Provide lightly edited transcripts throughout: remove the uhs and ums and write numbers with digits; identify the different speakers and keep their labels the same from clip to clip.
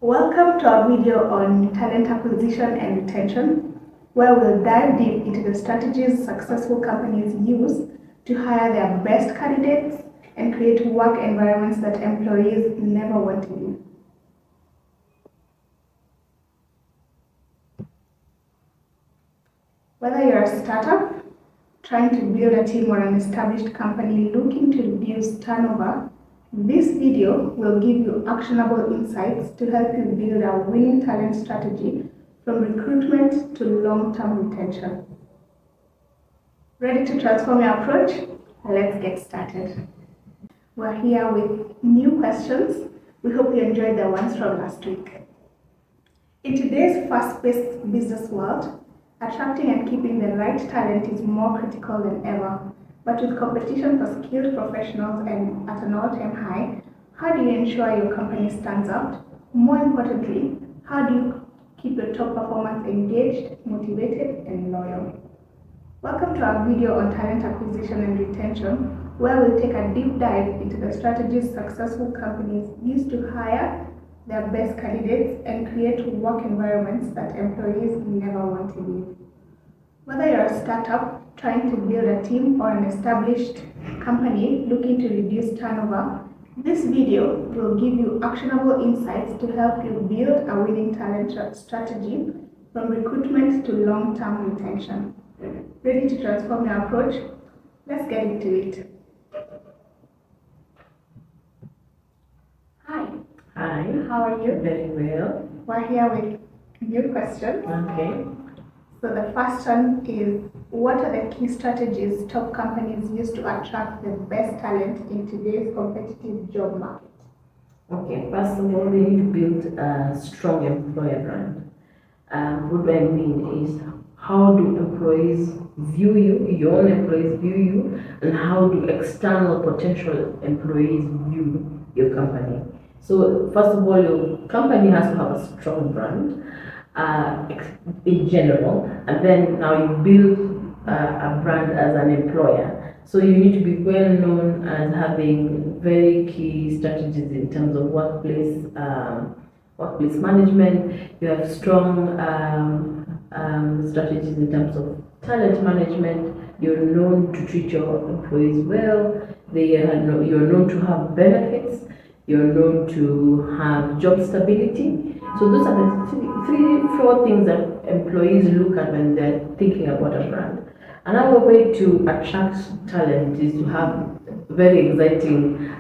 Speaker 1: Welcome to our video on talent acquisition and retention, where we'll dive deep into the strategies successful companies use to hire their best candidates and create work environments that employees never want to leave. Whether you're a startup trying to build a team or an established company looking to reduce turnover, this video will give you actionable insights to help you build a winning talent strategy from recruitment to long-term retention. Ready to transform your approach? Let's get started. We're here with new questions. We hope you enjoyed the ones from last week. In today's fast-paced business world, attracting and keeping the right talent is more critical than ever. But with competition for skilled professionals and at an all-time high, how do you ensure your company stands out? More importantly, how do you keep your top performers engaged, motivated, and loyal? Welcome to our video on talent acquisition and retention, where we'll take a deep dive into the strategies successful companies use to hire their best candidates and create work environments that employees never want to leave. Whether you're a startup trying to build a team or an established company looking to reduce turnover, this video will give you actionable insights to help you build a winning talent strategy from recruitment to long-term retention. Ready to transform your approach? Let's get into it. Hi.
Speaker 2: Hi.
Speaker 1: How are you?
Speaker 2: Very well.
Speaker 1: We're here with new questions.
Speaker 2: Okay.
Speaker 1: So the first one is, what are the key strategies top companies use to attract the best talent in today's competitive job market?
Speaker 2: Okay. First of all, they need to build a strong employer brand. What I mean is, how do employees view you, your own employees view you, and how do external potential employees view your company? So first of all, your company has to have a strong brand. In general, and then now you build a brand as an employer. So you need to be well known as having very key strategies in terms of workplace management. You have strong strategies in terms of talent management. You're known to treat your employees well. You're known to have benefits. You're known to have job stability. So those are the four things that employees look at when they're thinking about a brand. Another way to attract talent is to have very exciting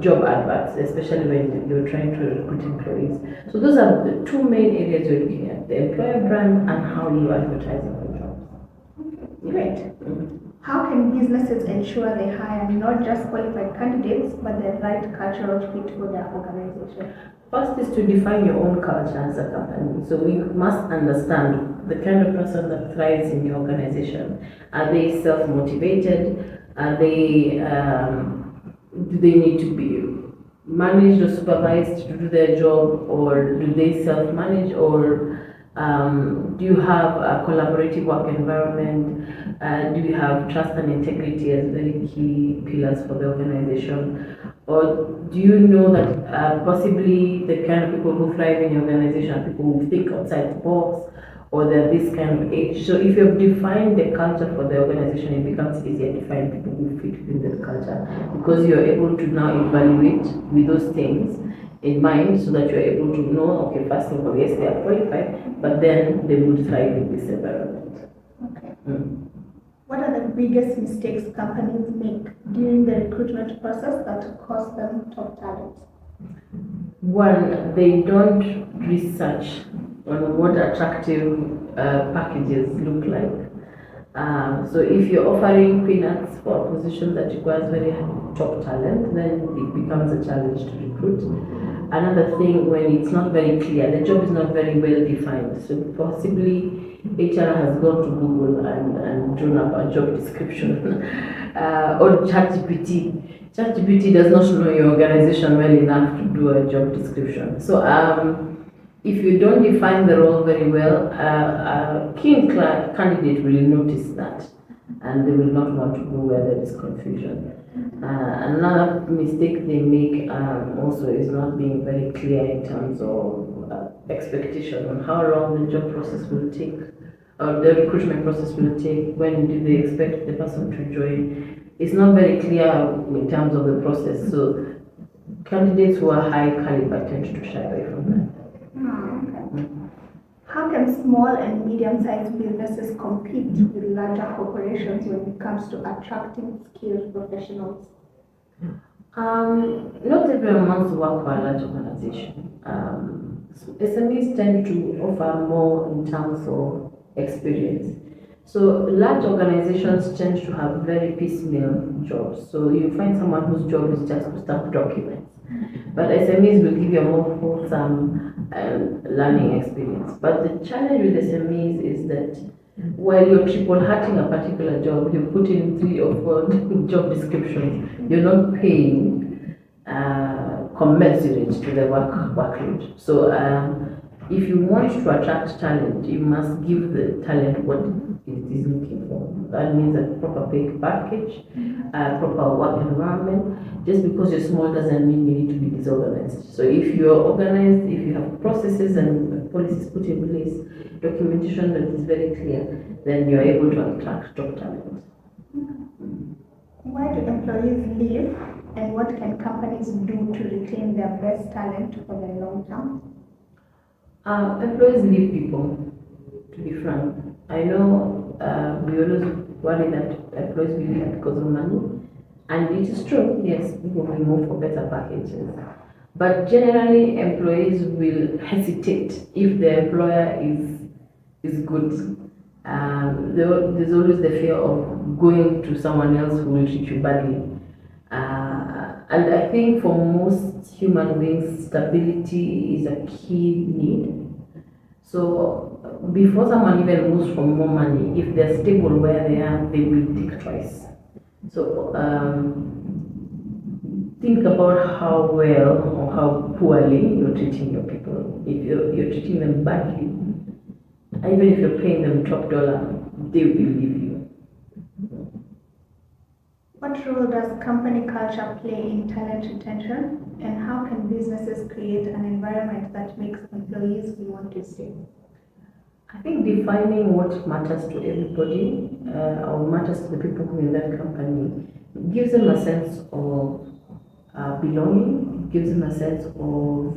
Speaker 2: job adverts, especially when you're trying to recruit employees. So those are the two main areas you're looking at: the employer brand and how you advertise your jobs.
Speaker 1: Great. How can businesses ensure they hire not just qualified candidates, but the right cultural fit for their organization?
Speaker 2: First is to define your own culture as a company. So you must understand the kind of person that thrives in your organization. Are they self-motivated? Are they, do they need to be managed or supervised to do their job, or do they self-manage, or do you have a collaborative work environment? Do you have trust and integrity as very key pillars for the organization? Or do you know that possibly the kind of people who thrive in your organization are people who think outside the box, or they're this kind of age? So if you've defined the culture for the organization, it becomes easier to find people who fit within that culture, because you're able to now evaluate with those things in mind, so that you're able to know, okay, first of all, yes, they are qualified, but then they would thrive in this environment.
Speaker 1: Okay. What are the biggest mistakes companies make during the recruitment process that cost them top talent?
Speaker 2: One, they don't research on what attractive packages look like. So if you're offering peanuts for a position that requires very top talent, then it becomes a challenge to recruit. Another thing, when it's not very clear, the job is not very well defined. So possibly HR has gone to Google and drawn up a job description or ChatGPT. ChatGPT does not know your organization well enough to do a job description. So if you don't define the role very well, a keen candidate will notice that, and they will not want to go where there is confusion. Another mistake they make also is not being very clear in terms of expectation on how long the job process will take, or the recruitment process will take, when do they expect the person to join. It's not very clear in terms of the process, so candidates who are high caliber tend to shy away from that.
Speaker 1: Okay. How can small and medium-sized businesses compete with larger corporations when it comes to attracting skilled professionals?
Speaker 2: Not everyone wants to work for a large organization. SMEs tend to offer more in terms of experience. So large organizations tend to have very piecemeal jobs. So you find someone whose job is just to stamp documents. But SMEs will give you a more wholesome learning experience. But the challenge with SMEs is that while you're triple hatching a particular job, you put in 3 or 4 job descriptions, you're not paying commensurate to the workload. So if you want to attract talent, you must give the talent what it is looking for. That means a proper pay package, a proper work environment. Just because you're small doesn't mean you need to be disorganized. So if you're organized, if you have processes and policies put in place, documentation that is very clear, then you're able to attract top talent.
Speaker 1: Why do employees leave, and what can companies do to retain their best talent for the long term?
Speaker 2: Employees leave people, to be frank. I know we always worry that employees will leave because of money, and it is true, yes, people will move for better packages. But generally, employees will hesitate if the employer is good. There's always the fear of going to someone else who will treat you badly. And I think for most human beings, stability is a key need. So before someone even moves for more money, if they're stable where they are, they will think twice. So think about how well or how poorly you're treating your people. If you're treating them badly, even if you're paying them top dollar, they will leave you.
Speaker 1: What role does company culture play in talent retention, and how can businesses create an environment that makes employees want to stay?
Speaker 2: I think defining what matters to everybody or matters to the people who are in that company gives them a sense of belonging, gives them a sense of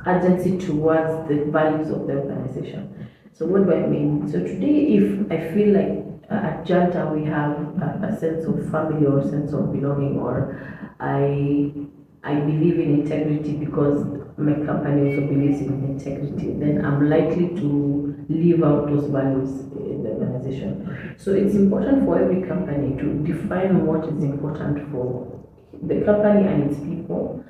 Speaker 2: urgency towards the values of the organization. So what do I mean? So today, if I feel like at Janta we have a sense of family or a sense of belonging, or I believe in integrity because my company also believes in integrity, then I'm likely to live out those values in the organization. So it's important for every company to define what is important for the company and its people.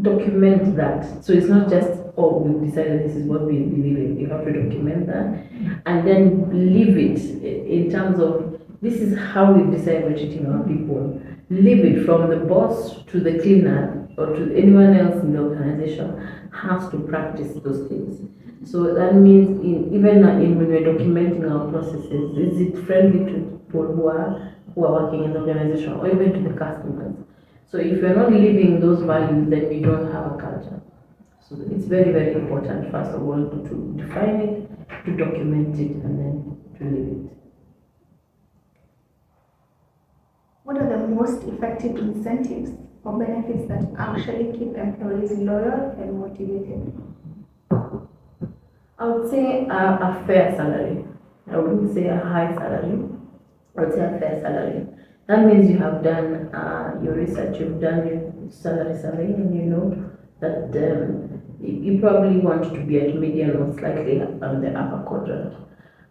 Speaker 2: Document that. So it's not just, oh, we've decided this is what we believe in. You have to document that and then live it in terms of this is how we've decided we're treating our people. Live it from the boss to the cleaner or to anyone else in the organization has to practice those things. So that means even when we're documenting our processes, is it friendly to people who are working in the organization or even to the customers? So if you're not living those values, then we don't have a culture. So it's very, very important, first of all, to define it, to document it, and then to live it.
Speaker 1: What are the most effective incentives or benefits that actually keep employees loyal and motivated?
Speaker 2: I would say a fair salary. I wouldn't say a high salary. I would say a fair salary. That means you have done your research, you've done your salary survey, and you know that you probably want to be at median or slightly on the upper quadrant.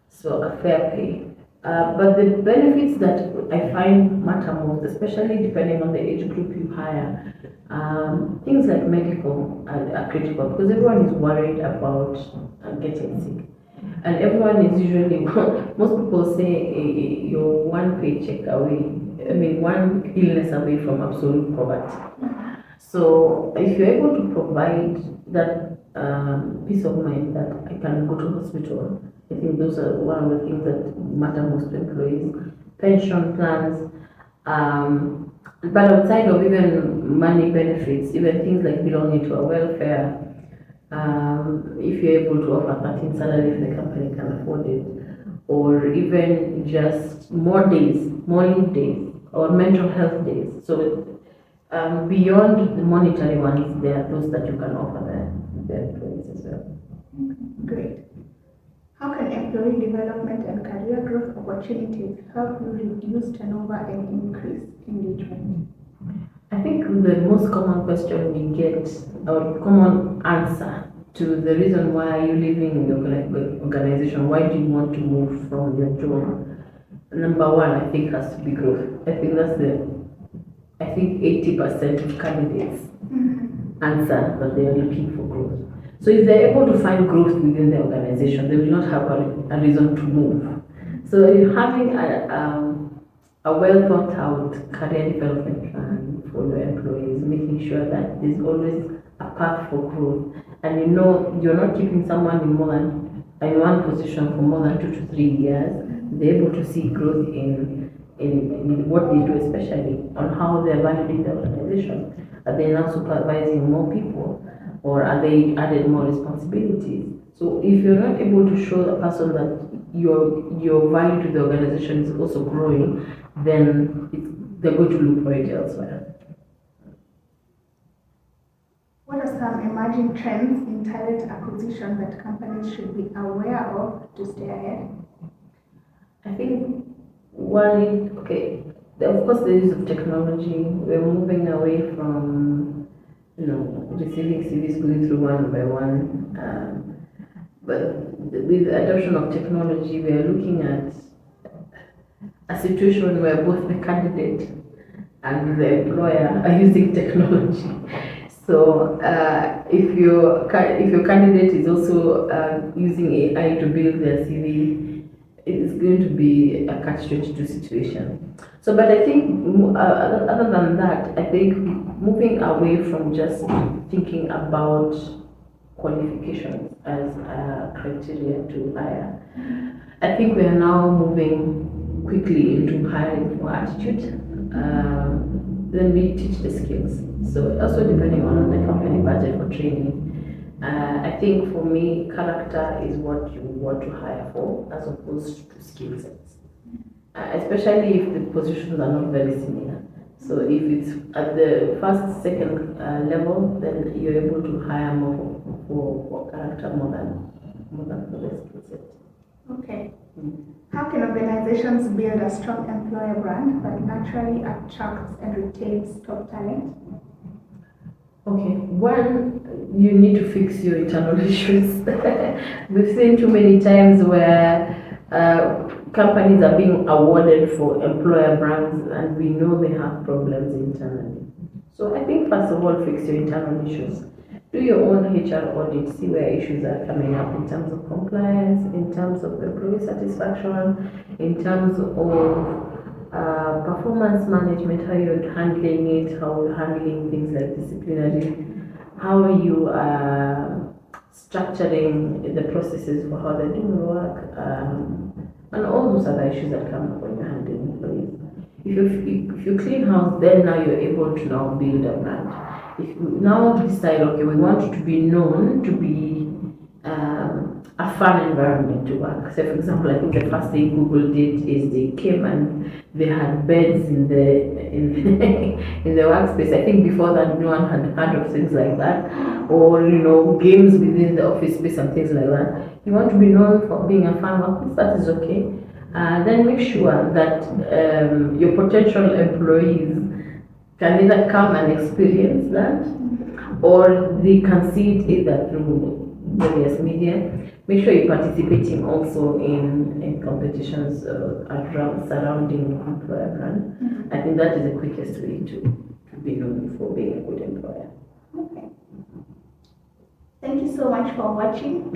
Speaker 2: So a fair pay. But the benefits that I find matter most, especially depending on the age group you hire, things like medical are critical because everyone is worried about getting sick. And everyone is usually, most people say you're one paycheck away, one illness away from absolute poverty. So if you're able to provide that peace of mind that I can go to hospital, I think those are one of the things that matter most to employees. pension plans, but outside of even money benefits, even things like belonging to a welfare, if you're able to offer 13 salary if the company can afford it, or even just more days, more leave days, or mental health days. So beyond the monetary ones, there are those that you can offer the employees as well.
Speaker 1: Great. How can employee development and career growth opportunities help you reduce turnover and increase engagement?
Speaker 2: I think the most common question we get, or common answer to the reason why are you leaving in your organization, why do you want to move from your job? Number one, I think, has to be growth. I think 80% of candidates answer that they are looking for growth. So if they're able to find growth within the organization, they will not have a reason to move. So you're having a well thought out career development plan for your employees, making sure that there's always a path for growth, and you're not keeping someone in one position for more than 2 to 3 years. They're able to see growth in what they do, especially on how they're valuing the organization. Are they now supervising more people, or are they added more responsibilities? So if you're not able to show the person that your value to the organization is also growing, then they're going to look for it elsewhere.
Speaker 1: What are some emerging trends in talent acquisition that companies should be aware of to stay ahead?
Speaker 2: I think of course the use of technology. We're moving away from receiving CVs going through one by one. But with the adoption of technology, we are looking at a situation where both the candidate and the employer are using technology. So if your candidate is also using AI to build their CV, it is going to be a catch-22 situation. So, but I think other than that, I think moving away from just thinking about qualifications as a criteria to hire, I think we are now moving quickly into hiring for attitude. Then we teach the skills. So also depending on the company budget for training. I think for me, character is what you want to hire for as opposed to skill sets. Especially if the positions are not very similar. So if it's at the first, second level, then you're able to hire more for character more than for the skill set.
Speaker 1: Okay. How can organizations build a strong employer brand that naturally attracts and retains top talent?
Speaker 2: Okay, one, you need to fix your internal issues. We've seen too many times where companies are being awarded for employer brands and we know they have problems internally. So I think first of all, fix your internal issues. Do your own HR audit, see where issues are coming up in terms of compliance, in terms of employee satisfaction, in terms of performance management, how you're handling it, how you're handling things like disciplinary, how you are structuring the processes for how they're doing the work, and all those other issues that come up when you're handling employees. If you clean house, then now you're able to now build a brand. If you now decide, okay, we want to be known to be a fun environment to work. So, for example, I think the first thing Google did is they came and they had beds in the in the workspace. I think before that, no one had heard of things like that, or games within the office space and things like that. You want to be known for being a fun workplace. That is okay. Then make sure that your potential employees can either come and experience that, or they can see it either through various media. Make sure you're participating also in competitions around surrounding employer brand. I think that is the quickest way to be known for being a good employer.
Speaker 1: Okay. Thank you so much for watching.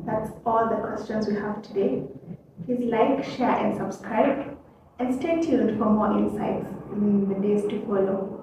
Speaker 1: That's all the questions we have today. Please like, share, and subscribe. And stay tuned for more insights in the days to follow.